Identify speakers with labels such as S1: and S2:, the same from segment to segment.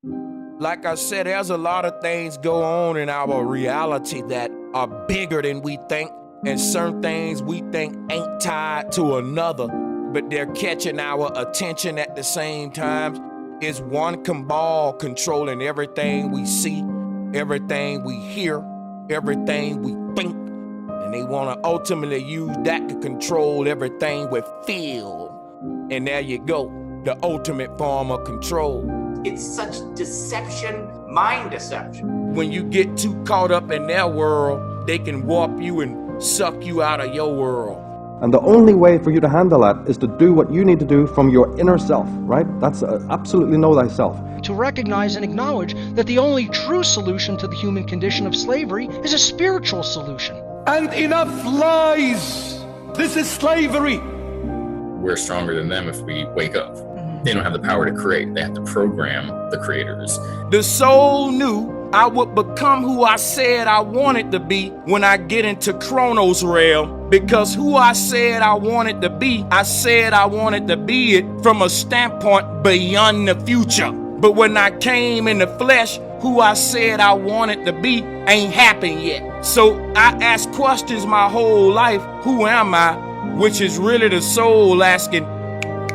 S1: Like I said, there's a lot of things go on in our reality that are bigger than we think, and certain things we think ain't tied to another, but they're catching our attention at the same time. It's one cabal controlling everything we see, everything we hear, everything we think, and they want to ultimately use that to control everything we feel. And there you go, the ultimate form of control.
S2: It's such deception, mind deception.
S1: When you get too caught up in their world, they can warp you and suck you out of your world.
S3: And the only way for you to handle that is to do what you need to do from your inner self, right? That's absolutely know thyself.
S4: To recognize and acknowledge that the only true solution to the human condition of slavery is a spiritual solution.
S5: And enough lies! This is slavery!
S6: We're stronger than them if we wake up. They don't have the power to create. They have to program the creators.
S1: The soul knew I would become who I said I wanted to be when I get into Chronos realm, because who I said I wanted to be, I said I wanted to be it from a standpoint beyond the future. But when I came in the flesh, who I said I wanted to be ain't happened yet. So I asked questions my whole life, who am I? Which is really the soul asking,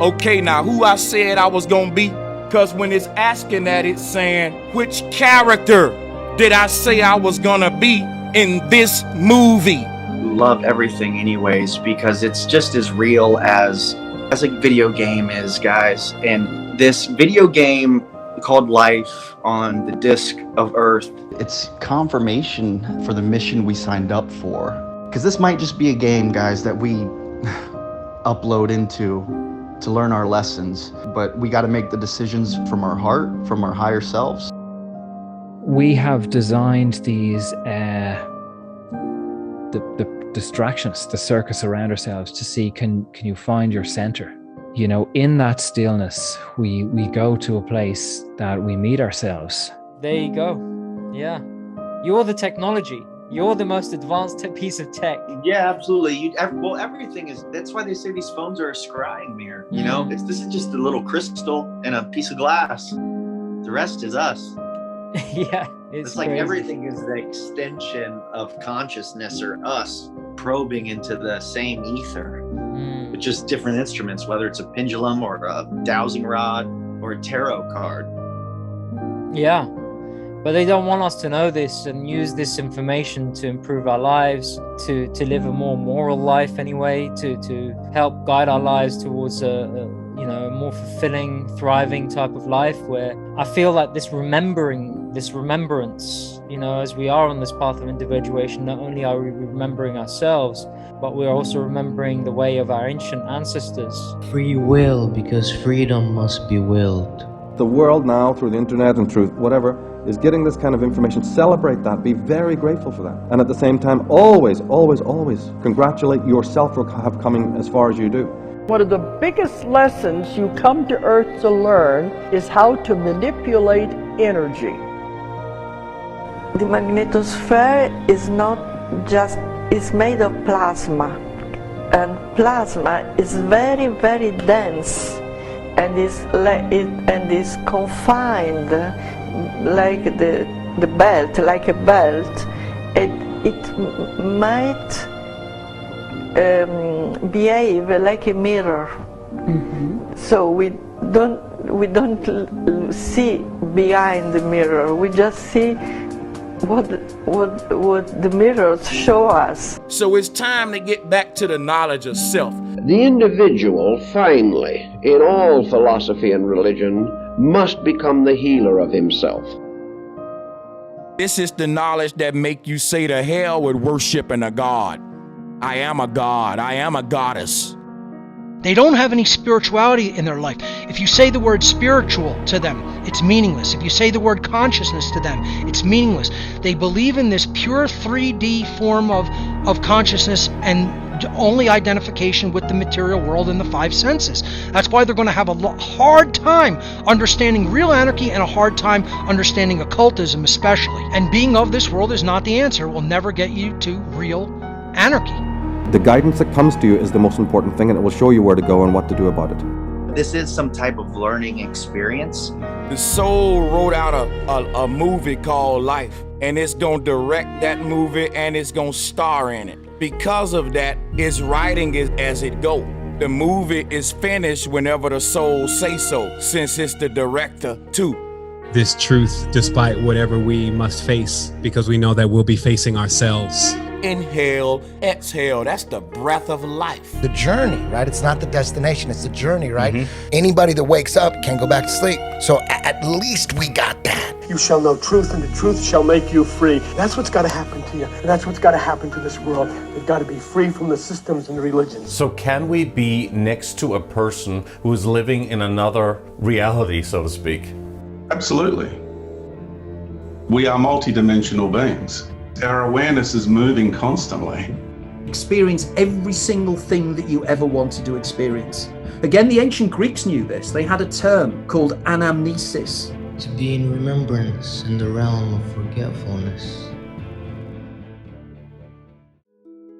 S1: okay, now who I said I was gonna be? Because when it's asking that, it's saying, which character did I say I was gonna be in this movie?
S7: Love everything anyways, because it's just as real as a video game is, guys. And this video game called life on the disk of Earth,
S8: it's confirmation for the mission we signed up for. Because this might just be a game, guys, that we upload into to learn our lessons, but we got to make the decisions from our heart, from our higher selves.
S9: We have designed these the distractions, the circus around ourselves to see, can you find your center? You know, in that stillness, we go to a place that we meet ourselves.
S10: There you go. Yeah. You're the technology. You're the most advanced piece of tech.
S7: Yeah, absolutely. Well, everything is. That's why they say these phones are a scrying mirror. You know, this is just a little crystal and a piece of glass. The rest is us.
S10: Yeah,
S7: it's like crazy. Everything is the extension of consciousness, or us probing into the same ether, with just different instruments, whether it's a pendulum or a dowsing rod or a tarot card.
S10: Yeah. But they don't want us to know this and use this information to improve our lives, to live a more moral life anyway, to help guide our lives towards a more fulfilling, thriving type of life, where I feel like this remembrance, as we are on this path of individuation, not only are we remembering ourselves, but we're also remembering the way of our ancient ancestors.
S11: Free will, because freedom must be willed.
S3: The world now, through the internet and through whatever, is getting this kind of information. Celebrate that. Be very grateful for that. And at the same time, always, always, always congratulate yourself for coming as far as you do.
S12: One of the biggest lessons you come to Earth to learn is how to manipulate energy.
S13: The magnetosphere is not just, it's made of plasma. And plasma is very, very dense. And is confined like the belt, like a belt. It might behave like a mirror. So we don't see behind the mirror. We just see what the mirrors show us.
S1: So it's time to get back to the knowledge of self.
S14: The individual, finally, in all philosophy and religion, must become the healer of himself.
S1: This is the knowledge that make you say to hell with worshiping a god. I am a god. I am a goddess.
S4: They don't have any spirituality in their life. If you say the word spiritual to them, it's meaningless. If you say the word consciousness to them, it's meaningless. They believe in this pure 3D form of consciousness and only identification with the material world and the five senses. That's why they're going to have a hard time understanding real anarchy and a hard time understanding occultism especially. And being of this world is not the answer. It will never get you to real anarchy.
S3: The guidance that comes to you is the most important thing, and it will show you where to go and what to do about it.
S7: this is some type of learning experience.
S1: The soul wrote out a movie called Life, and it's gonna direct that movie and it's gonna star in it. Because of that, it's writing it as it go. The movie is finished whenever the soul say so, since it's the director too.
S15: This truth, despite whatever we must face, because we know that we'll be facing ourselves.
S1: Inhale, exhale, that's the breath of life.
S16: The journey, right? It's not the destination, it's the journey, right? Anybody that wakes up can go back to sleep. So at least we got that.
S17: You shall know truth, and the truth shall make you free. That's what's got to happen to you, and that's what's got to happen to this world. They've got to be free from the systems and the religions.
S18: So can we be next to a person who is living in another reality, so to speak?
S19: Absolutely. We are multidimensional beings. Our awareness is moving constantly.
S20: Experience every single thing that you ever wanted to experience. Again, the ancient Greeks knew this. They had a term called anamnesis.
S11: To be in remembrance in the realm of forgetfulness.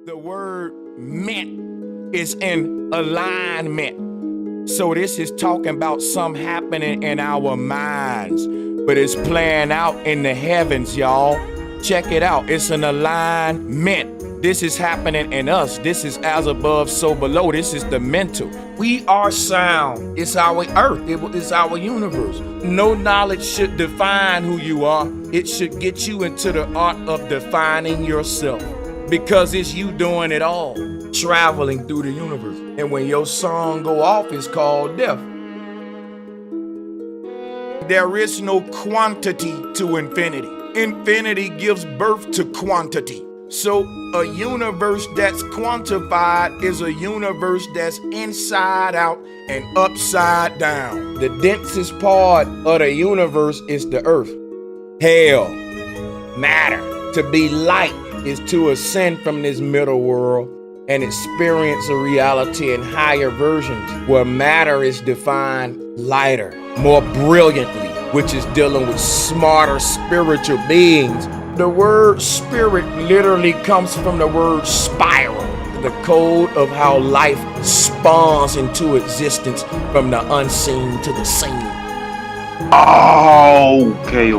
S1: The word meant is in alignment. So this is talking about something happening in our minds, but it's playing out in the heavens, y'all. Check it out. It's an alignment. This is happening in us. This is as above, so below. This is the mental. We are sound. It's our earth. It's our universe. No knowledge should define who you are. It should get you into the art of defining yourself, because it's you doing it all, traveling through the universe. And when your song go off, it's called death. There is no quantity to infinity. Infinity gives birth to quantity. So a universe that's quantified is a universe that's inside out and upside down. The densest part of the universe is the earth. Hell, matter. To be light is to ascend from this middle world and experience a reality in higher versions where matter is defined lighter, more brilliantly, which is dealing with smarter spiritual beings. The word spirit literally comes from the word spiral, the code of how life spawns into existence from the unseen to the seen.
S21: Okay.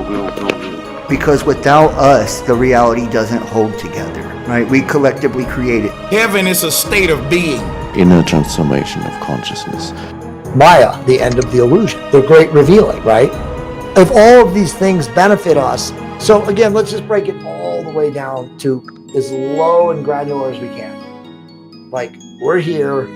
S21: Because without us, the reality doesn't hold together, right? We collectively create it.
S1: Heaven is a state of being.
S22: Inner transformation of consciousness.
S16: Maya, the end of the illusion, the great revealing, right? If all of these things benefit us, so again, let's just break it all the way down to as low and granular as we can. Like, we're here,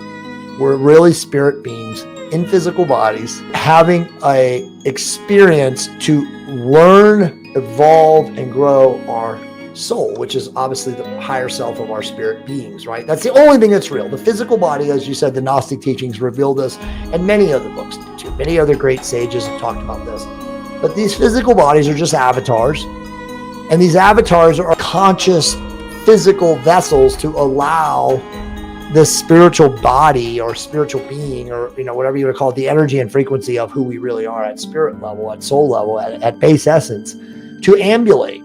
S16: we're really spirit beings in physical bodies, having a experience to learn, evolve, and grow our soul, which is obviously the higher self of our spirit beings, right? That's the only thing that's real. The physical body, as you said, the Gnostic teachings revealed this, and many other books did too. Many other great sages have talked about this. But these physical bodies are just avatars, and these avatars are conscious physical vessels to allow this spiritual body or spiritual being, or whatever you would call it, the energy and frequency of who we really are at spirit level, at soul level, at base essence, to ambulate.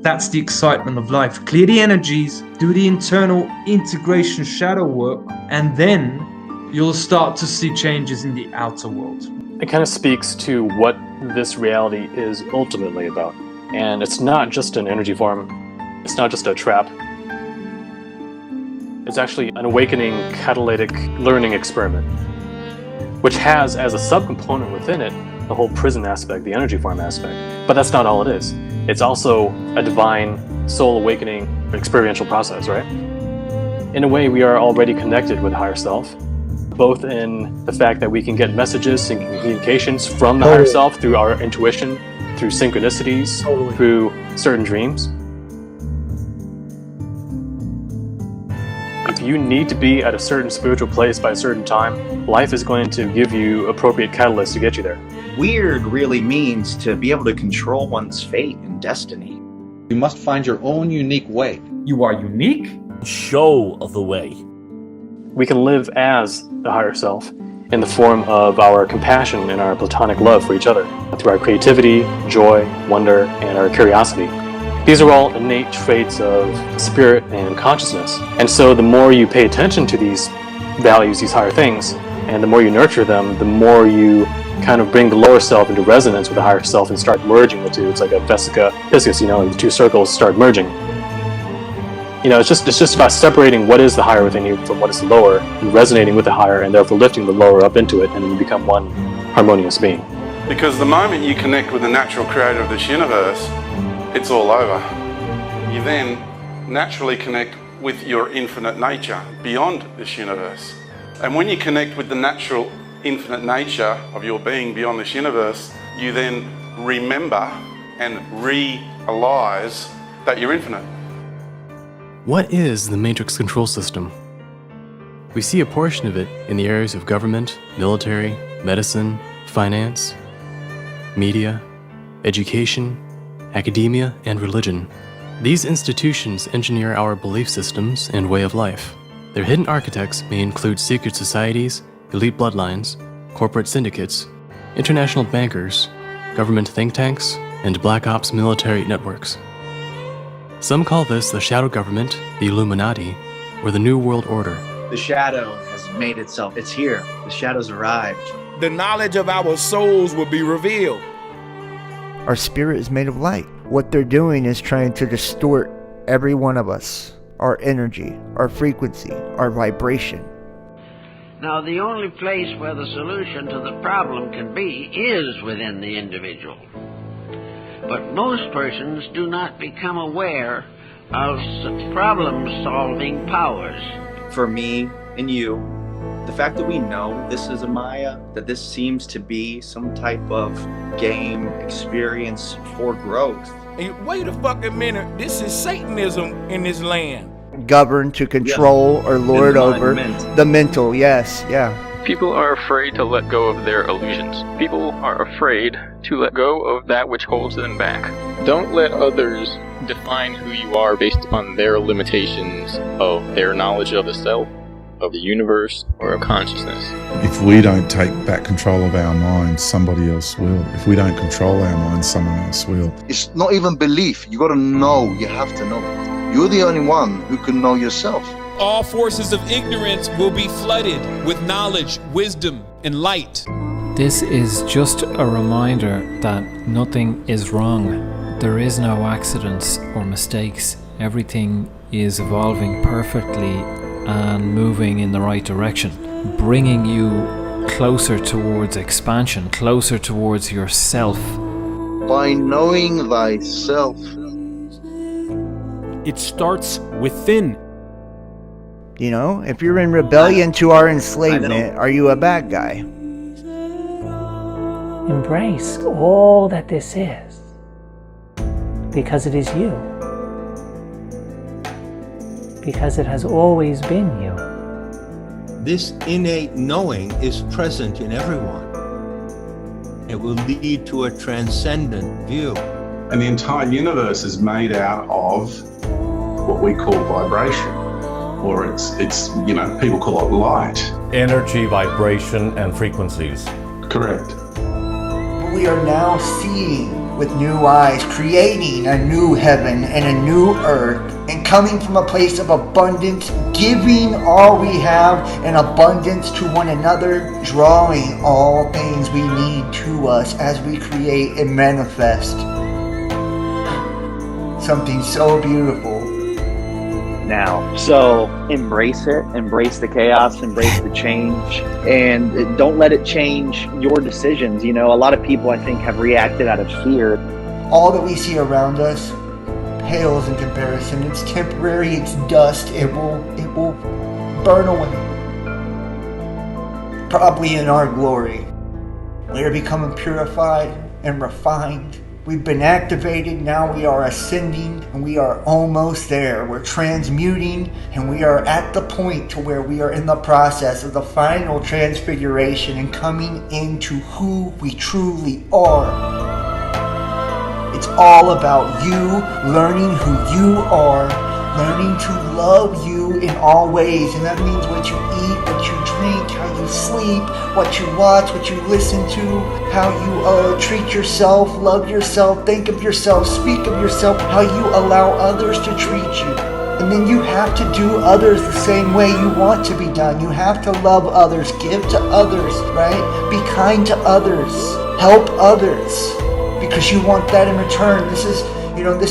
S23: That's the excitement of life. Clear the energies, do the internal integration shadow work, and then you'll start to see changes in the outer world.
S24: It kind of speaks to what this reality is ultimately about. And it's not just an energy form. It's not just a trap. It's actually an awakening catalytic learning experiment, which has as a subcomponent within it the whole prison aspect, the energy form aspect. But that's not all it is. It's also a divine soul awakening experiential process, right? In a way, we are already connected with higher self, both in the fact that we can get messages and communications from the higher self through our intuition, through synchronicities, through certain dreams. If you need to be at a certain spiritual place by a certain time, life is going to give you appropriate catalysts to get you there.
S7: Weird really means to be able to control one's fate and destiny.
S25: You must find your own unique way.
S23: You are unique?
S26: Show the way.
S24: We can live as the higher self in the form of our compassion and our platonic love for each other, through our creativity, joy, wonder, and our curiosity. These are all innate traits of spirit and consciousness. And so the more you pay attention to these values, these higher things, And the more you nurture them, the more you kind of bring the lower self into resonance with the higher self and start merging the two. It's like a vesica piscis, the two circles start merging. It's just about separating what is the higher within you from what is the lower, and resonating with the higher, and therefore lifting the lower up into it, and then you become one harmonious being.
S19: Because the moment you connect with the natural creator of this universe, it's all over. You then naturally connect with your infinite nature beyond this universe. And when you connect with the natural infinite nature of your being beyond this universe, you then remember and realize that you're infinite.
S2: What is the Matrix control system? We see a portion of it in the areas of government, military, medicine, finance, media, education, academia, and religion. These institutions engineer our belief systems and way of life. Their hidden architects may include secret societies, elite bloodlines, corporate syndicates, international bankers, government think tanks, and black ops military networks. Some call this the shadow government, the Illuminati, or the New World Order.
S7: The shadow has made itself. It's here. The shadow's arrived.
S1: The knowledge of our souls will be revealed.
S21: Our spirit is made of light. What they're doing is trying to distort every one of us, our energy, our frequency, our vibration.
S5: Now, the only place where the solution to the problem can be is within the individual. But most persons do not become aware of problem-solving powers.
S6: For me and you, the fact that we know this is a Maya, that this seems to be some type of game experience for growth.
S1: And wait a fucking minute, this is Satanism in this land.
S21: Govern to control or lord over the mental, yes, yeah.
S8: People are afraid to let go of their illusions. People are afraid to let go of that which holds them back. Don't let others define who you are based upon their limitations of their knowledge of the self, of the universe, or of consciousness.
S9: If we don't take back control of our minds, somebody else will. If we don't control our minds, someone else will.
S10: It's not even belief. You got to know. You have to know. You're the only one who can know yourself.
S27: All forces of ignorance will be flooded with knowledge, wisdom, and light.
S28: This is just a reminder that nothing is wrong. There is no accidents or mistakes. Everything is evolving perfectly and moving in the right direction, bringing you closer towards expansion, closer towards yourself.
S10: By knowing thyself.
S27: It starts within.
S21: If you're in rebellion to our enslavement, are you a bad guy?
S29: Embrace all that this is, because it is you. Because it has always been you.
S30: This innate knowing is present in everyone. It will lead to a transcendent view.
S19: And the entire universe is made out of what we call vibration. Or it's people call it light.
S18: Energy, vibration, and frequencies.
S19: Correct.
S21: We are now seeing with new eyes, creating a new heaven and a new earth, and coming from a place of abundance, giving all we have in abundance to one another, drawing all things we need to us as we create and manifest something so beautiful.
S6: Now, so embrace it, embrace the chaos, embrace the change, and don't let it change your decisions. A lot of people, I think, have reacted out of fear.
S21: All that we see around us pales in comparison. It's temporary, it's dust, it will burn away. Probably in our glory. We are becoming purified and refined. We've been activated, now we are ascending, and we are almost there. We're transmuting, and we are at the point to where we are in the process of the final transfiguration and coming into who we truly are. It's all about you learning who you are, learning to love you in all ways, and that means what you eat, what you drink, how you sleep, what you watch, what you listen to, how you treat yourself, love yourself, think of yourself, speak of yourself, how you allow others to treat you. And then you have to do others the same way you want to be done. You have to love others, give to others, right? Be kind to others, help others, because you want that in return. This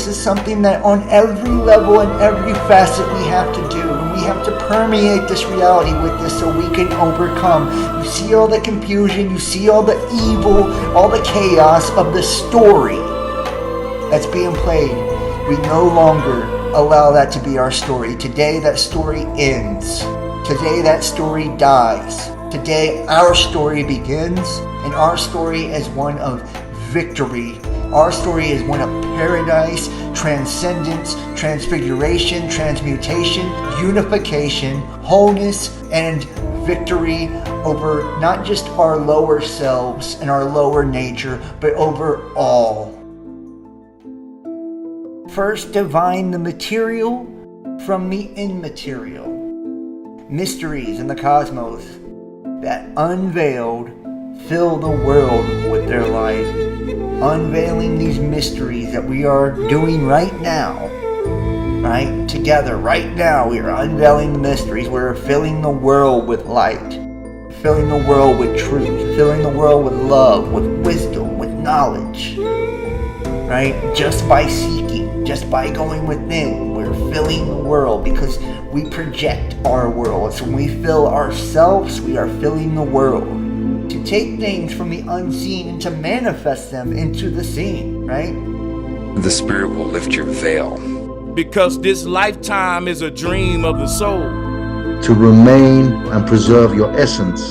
S21: is something that on every level and every facet we have to do. And we have to permeate this reality with this so we can overcome. You see all the confusion, you see all the evil, all the chaos of the story that's being played. We no longer allow that to be our story. Today that story ends. Today that story dies. Today our story begins, and our story is one of victory. Our story is one of paradise, transcendence, transfiguration, transmutation, unification, wholeness, and victory over not just our lower selves and our lower nature, but over all. First, divine the material from the immaterial. Mysteries in the cosmos that unveiled fill the world with their light. Unveiling these mysteries that we are doing right now, right? Together, right now, we are unveiling the mysteries. We're filling the world with light, filling the world with truth, filling the world with love, with wisdom, with knowledge, right? Just by seeking, just by going within, we're filling the world because we project our world. So when we fill ourselves, we are filling the world. To take things from the unseen and to manifest them into the seen, right?
S3: The Spirit will lift your veil.
S1: Because this lifetime is a dream of the soul.
S4: To remain and preserve your essence,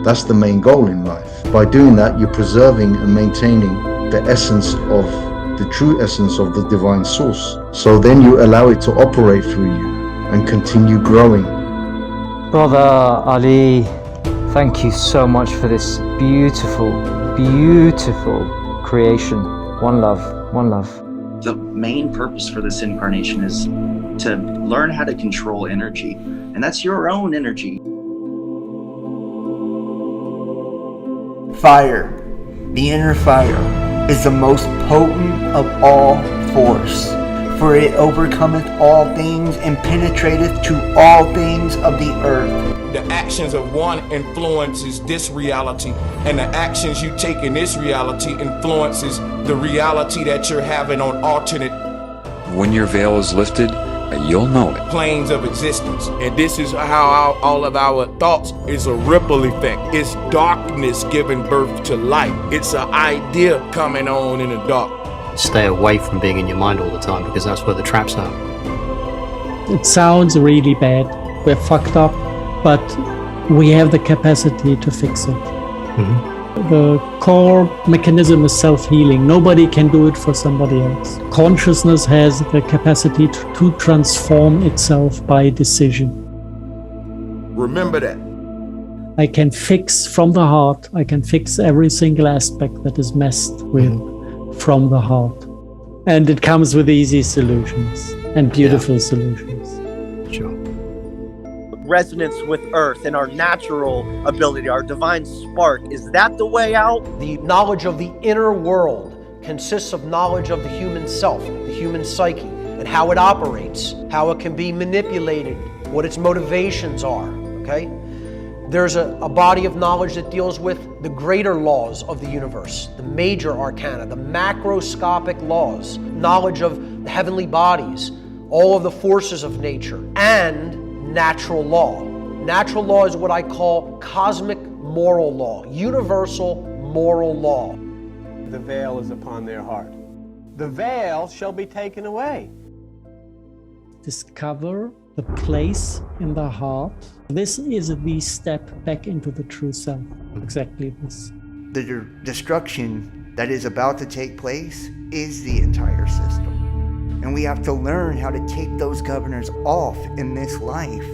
S4: that's the main goal in life. By doing that, you're preserving and maintaining the essence of the true essence of the divine source. So then you allow it to operate through you and continue growing.
S11: Brother Ali, thank you so much for this beautiful, beautiful creation. One love, one love.
S12: The main purpose for this incarnation is to learn how to control energy, and that's your own energy.
S21: Fire, the inner fire, is the most potent of all force, for it overcometh all things and penetrateth to all things of the earth.
S1: The actions of one influences this reality, and the actions you take in this reality influences the reality that you're having on alternate
S3: When your veil is lifted, you'll know it.
S1: planes of existence. And this is how all of our thoughts is a ripple effect. It's darkness giving birth to light. It's an idea coming on in the dark.
S13: Stay away from being in your mind all the time, because that's where the traps are.
S14: It sounds really bad. We're fucked up, but we have the capacity to fix it. The core mechanism is self-healing. Nobody can do it for somebody else. Consciousness has the capacity to transform itself by decision.
S1: Remember that.
S14: I can fix from the heart. I can fix every single aspect that is messed with from the heart. And it comes with easy solutions and beautiful solutions.
S13: Sure.
S15: Resonance with earth and our natural ability, our divine spark. Is that the way out?
S17: The knowledge of the inner world consists of knowledge of the human self, the human psyche, and how it operates, how it can be manipulated, what its motivations are, okay? There's a body of knowledge that deals with the greater laws of the universe, the major arcana, the macroscopic laws, knowledge of the heavenly bodies, all of the forces of nature, and natural law. Natural law is what I call cosmic moral law, universal moral law.
S20: The veil is upon their heart. The veil shall be taken away.
S14: Discover the place in the heart. This is the step back into the true self. Exactly this.
S21: The destruction that is about to take place is the entire system. And we have to learn how to take those governors off in this life,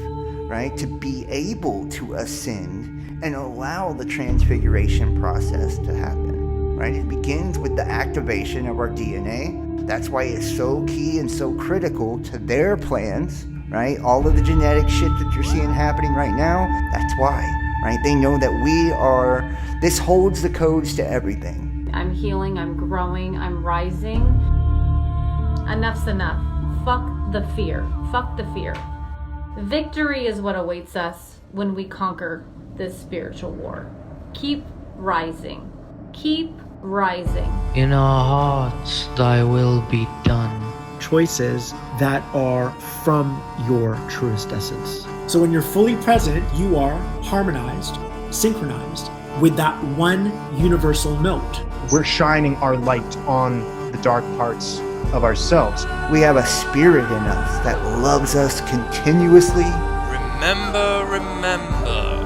S21: right? To be able to ascend and allow the transfiguration process to happen, right? It begins with the activation of our DNA. That's why it's so key and so critical to their plans, right? All of the genetic shit that you're seeing happening right now, that's why, right? They know that this holds the codes to everything.
S22: I'm healing, I'm growing, I'm rising. Enough's enough.
S2: fuck the fear. Fuck the fear. Victory is what awaits us when we conquer this spiritual war. Keep rising. Keep rising.
S5: In our hearts, thy will be done.
S7: Choices that are from your truest essence. So when you're fully present, you are harmonized, synchronized with that one universal note.
S8: We're shining our light on the dark parts of ourselves.
S21: We have a spirit in us that loves us continuously.
S16: Remember, remember.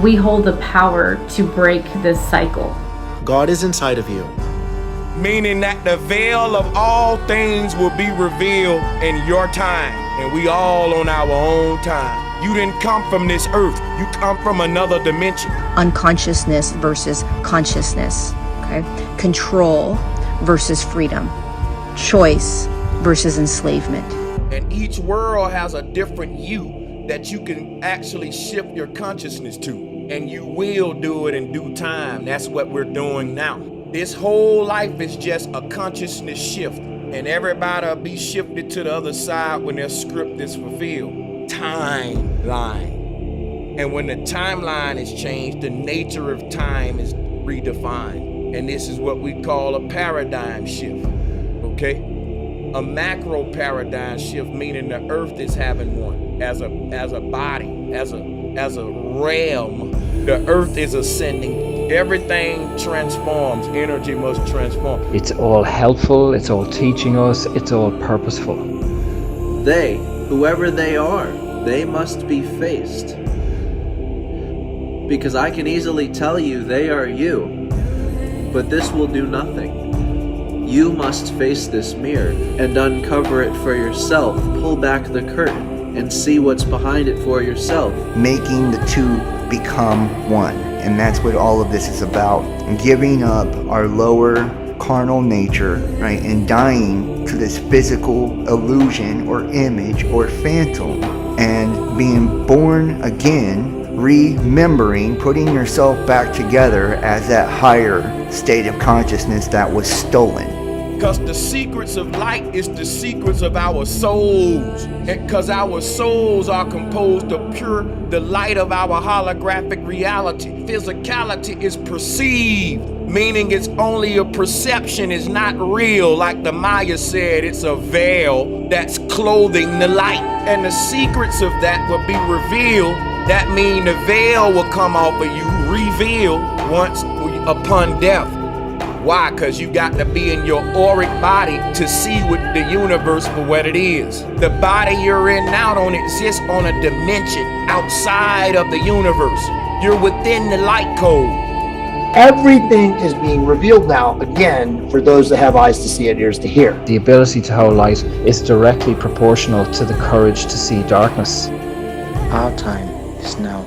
S2: We hold the power to break this cycle.
S7: God is inside of you.
S1: Meaning that the veil of all things will be revealed in your time, and we all on our own time. You didn't come from this earth, you come from another dimension.
S22: Unconsciousness versus consciousness, okay? Control versus freedom. Choice versus enslavement.
S1: And each world has a different you that you can actually shift your consciousness to. And you will do it in due time. That's what we're doing now. This whole life is just a consciousness shift. And everybody will be shifted to the other side when their script is fulfilled. Timeline. And when the timeline is changed, the nature of time is redefined. And this is what we call a paradigm shift. Okay? A macro paradigm shift, meaning the earth is having one as a body, as a realm. The earth is ascending. Everything transforms. Energy must transform.
S11: It's all helpful, it's all teaching us, it's all purposeful.
S23: They, whoever they are, they must be faced. Because I can easily tell you they are you, but this will do nothing. You must face this mirror and uncover it for yourself. Pull back the curtain and see what's behind it for yourself.
S21: Making the two become one. And that's what all of this is about. Giving up our lower carnal nature, right? And dying to this physical illusion or image or phantom. And being born again, remembering, putting yourself back together as that higher state of consciousness that was stolen.
S1: Because the secrets of light is the secrets of our souls. Because our souls are composed of pure, the light of our holographic reality. Physicality is perceived, meaning it's only a perception, it's not real. Like the Maya said, it's a veil that's clothing the light. And the secrets of that will be revealed. That means the veil will come off of you, revealed once upon death. Why? Because you got to be in your auric body to see what the universe for what it is. The body you're in now don't exist on a dimension outside of the universe. You're within the light code.
S24: Everything is being revealed now, again, for those that have eyes to see and ears to hear.
S11: The ability to hold light is directly proportional to the courage to see darkness.
S22: Our time is now.